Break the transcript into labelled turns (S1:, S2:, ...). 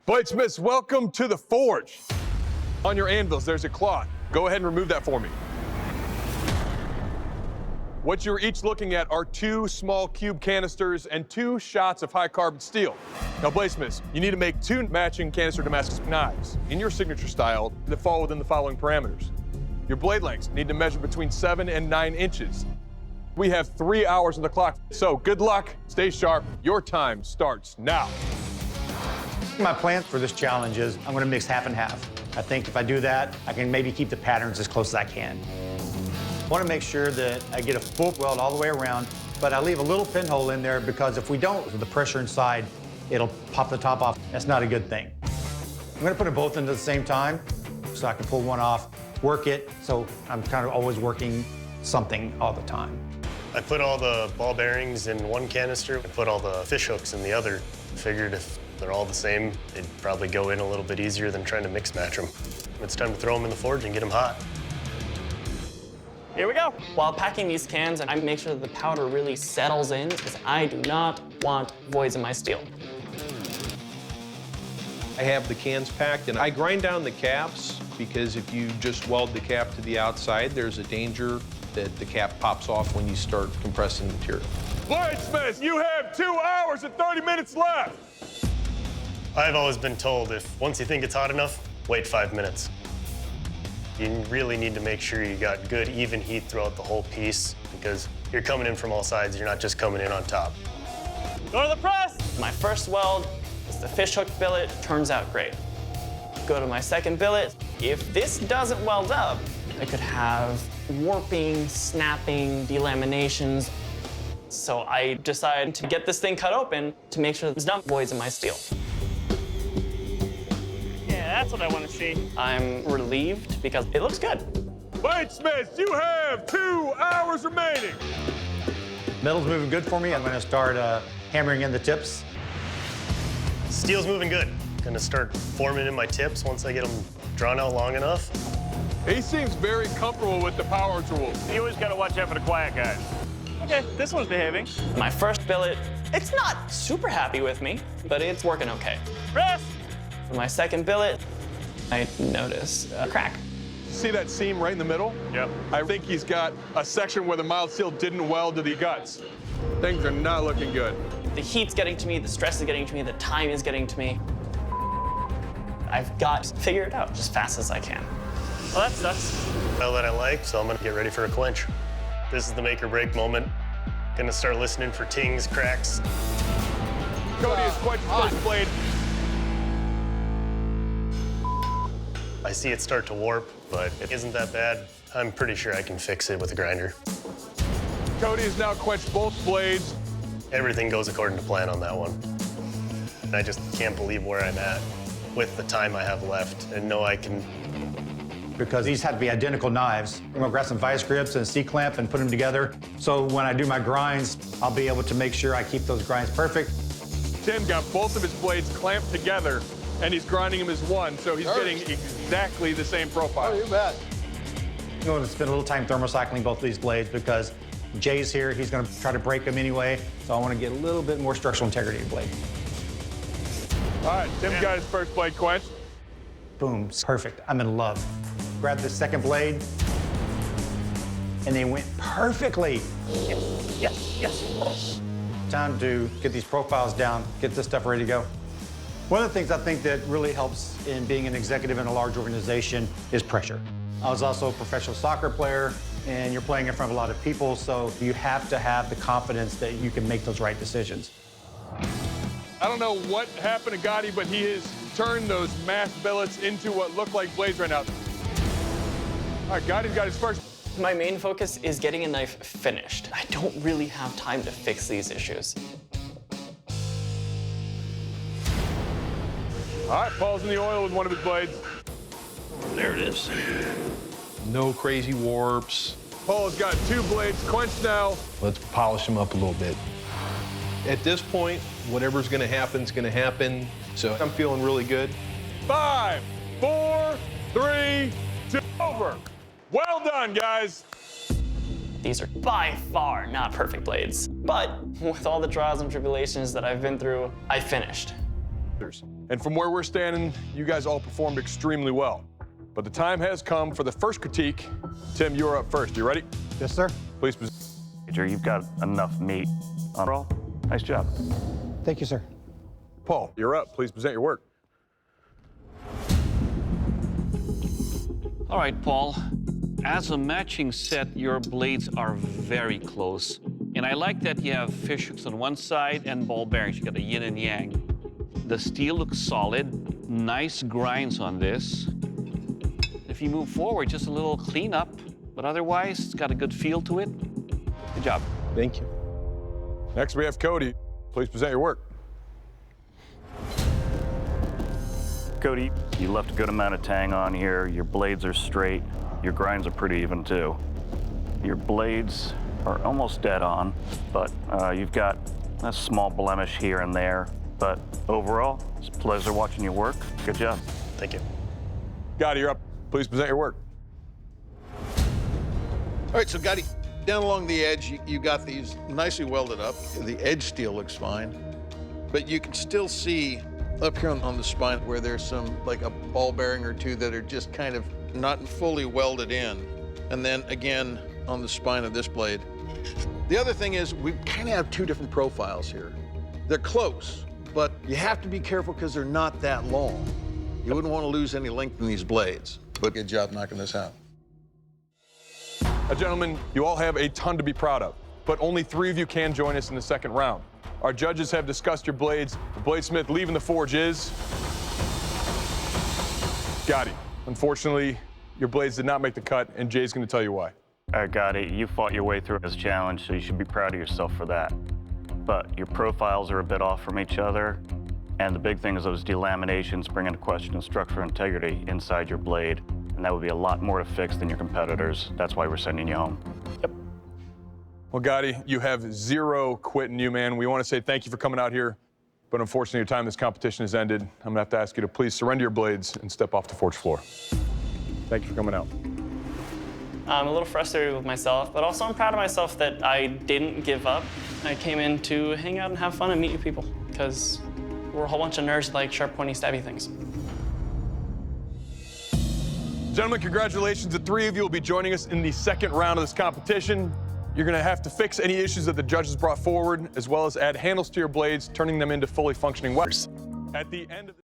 S1: Bladesmiths, welcome to the forge. On your anvils, there's a cloth. Go ahead and remove that for me. What you're each looking at are 2 small cube canisters and 2 shots of high carbon steel. Now, Bladesmiths, you need to make 2 matching canister Damascus knives in your signature style that fall within the following parameters. Your blade lengths need to measure between 7 and 9 inches. We have 3 hours on the clock, so good luck, stay sharp, your time starts now.
S2: My plan for this challenge is I'm gonna mix half and half. I think if I do that, I can maybe keep the patterns as close as I can. I wanna make sure that I get a full weld all the way around, but I leave a little pinhole in there because if we don't, with the pressure inside, it'll pop the top off. That's not a good thing. I'm gonna put them both into the same time so I can pull one off, work it, so I'm kind of always working something all the time.
S3: I put all the ball bearings in one canister. I put all the fish hooks in the other. Figured if they're all the same, they'd probably go in a little bit easier than trying to mix match them. It's time to throw them in the forge and get them hot.
S4: Here we go. While packing these cans, I make sure that the powder really settles in because I do not want voids in my steel.
S5: I have the cans packed and I grind down the caps because if you just weld the cap to the outside, there's a danger that the cap pops off when you start compressing material.
S1: Bladesmiths, you have 2 hours and 30 minutes left.
S3: I've always been told if once you think it's hot enough, wait 5 minutes. You really need to make sure you got good, even heat throughout the whole piece because you're coming in from all sides. You're not just coming in on top.
S4: Go to the press. My first weld is the fish hook billet. Turns out great. Go to my second billet. If this doesn't weld up, I could have warping, snapping, delaminations. So I decided to get this thing cut open to make sure there's no voids in my steel.
S6: Yeah, that's what I want to see.
S4: I'm relieved because it looks good.
S1: Bladesmiths, you have 2 hours remaining.
S2: Metal's moving good for me. I'm gonna start hammering in the tips.
S3: Steel's moving good. Gonna start forming in my tips once I get them drawn out long enough.
S1: He seems very comfortable with the power tool.
S6: You always got to watch out for the quiet guys. Okay, this one's behaving.
S4: My first billet, it's not super happy with me, but it's working okay.
S6: Press!
S4: For my second billet, I notice a crack.
S1: See that seam right in the middle?
S6: Yep.
S1: I think he's got a section where the mild steel didn't weld to the guts. Things are not looking good.
S4: The heat's getting to me, the stress is getting to me, the time is getting to me. I've got to figure it out as fast as I can.
S6: Well, that sucks.
S3: Now that I like, so I'm gonna get ready for a quench. This is the make or break moment. Gonna start listening for tings, cracks.
S1: Cody has quenched first blade.
S3: I see it start to warp, but it isn't that bad. I'm pretty sure I can fix it with a grinder.
S1: Cody has now quenched both blades.
S3: Everything goes according to plan on that one. And I just can't believe where I'm at with the time I have left and know I can.
S2: Because these had to be identical knives. I'm gonna grab some vice grips and a C-clamp and put them together. So when I do my grinds, I'll be able to make sure I keep those grinds perfect.
S1: Tim got both of his blades clamped together, and he's grinding them as one, so he's getting exactly the same profile.
S7: Oh, you bet.
S2: I'm going to spend a little time thermocycling both of these blades because Jay's here. He's going to try to break them anyway. So I want to get a little bit more structural integrity of the blade.
S1: All right, Tim got his first blade quenched.
S2: Boom, perfect. I'm in love. Grab the second blade, and they went perfectly. Yes. Time to get these profiles down, get this stuff ready to go. One of the things I think that really helps in being an executive in a large organization is pressure. I was also a professional soccer player, and you're playing in front of a lot of people, so you have to have the confidence that you can make those right decisions.
S1: I don't know what happened to Gotti, but he has turned those mass billets into what look like blades right now. All right, Gotti's got his first.
S4: My main focus is getting a knife finished. I don't really have time to fix these issues.
S1: All right, Paul's in the oil with one of his blades.
S5: There it is. No crazy warps.
S1: Paul's got 2 blades quenched now.
S5: Let's polish them up a little bit. At this point, whatever's gonna happen is gonna happen. So I'm feeling really good.
S1: 5, 4, 3, 2, over. Well done, guys.
S4: These are by far not perfect blades, but with all the trials and tribulations that I've been through, I finished.
S1: And from where we're standing, you guys all performed extremely well. But the time has come for the first critique. Tim, you're up first. You ready?
S2: Yes, sir.
S1: Please present.
S6: You've got enough meat. Overall, nice job.
S2: Thank you, sir.
S1: Paul, you're up. Please present your work.
S7: All right, Paul. As a matching set, your blades are very close. And I like that you have fish hooks on one side and ball bearings. You got a yin and yang. The steel looks solid. Nice grinds on this. If you move forward, just a little cleanup, but otherwise, it's got a good feel to it. Good job.
S5: Thank you.
S1: Next, we have Cody. Please present your work.
S6: Cody, you left a good amount of tang on here. Your blades are straight. Your grinds are pretty even too. Your blades are almost dead on, but you've got a small blemish here and there. But overall, it's a pleasure watching you work. Good job.
S3: Thank you.
S1: Gotti, you're up. Please present your work.
S8: All right, so Gotti, down along the edge, you got these nicely welded up. The edge steel looks fine, but you can still see up here on the spine where there's some, like a ball bearing or two that are just kind of not fully welded in. And then again, on the spine of this blade. The other thing is we kind of have two different profiles here. They're close, but you have to be careful because they're not that long. You wouldn't want to lose any length in these blades, but good job knocking this out.
S1: Gentlemen, you all have a ton to be proud of, but only 3 of you can join us in the second round. Our judges have discussed your blades. The bladesmith leaving the forge is Gotti. Unfortunately, your blades did not make the cut, and Jay's going to tell you why.
S6: I got it. You fought your way through this challenge, so you should be proud of yourself for that. But your profiles are a bit off from each other, and the big thing is those delaminations bring into question structural integrity inside your blade, and that would be a lot more to fix than your competitors. That's why we're sending you home. Yep.
S1: Well, Gotti, you have 0 quit in you, man. We want to say thank you for coming out here, but unfortunately, your time in this competition has ended. I'm going to have to ask you to please surrender your blades and step off the forge floor. Thank you for coming out.
S4: I'm a little frustrated with myself, but also I'm proud of myself that I didn't give up. I came in to hang out and have fun and meet new people, because we're a whole bunch of nerds that like sharp, pointy, stabby things.
S1: Gentlemen, congratulations. The 3 of you will be joining us in the second round of this competition. You're going to have to fix any issues that the judges brought forward, as well as add handles to your blades, turning them into fully functioning weapons. At the end of the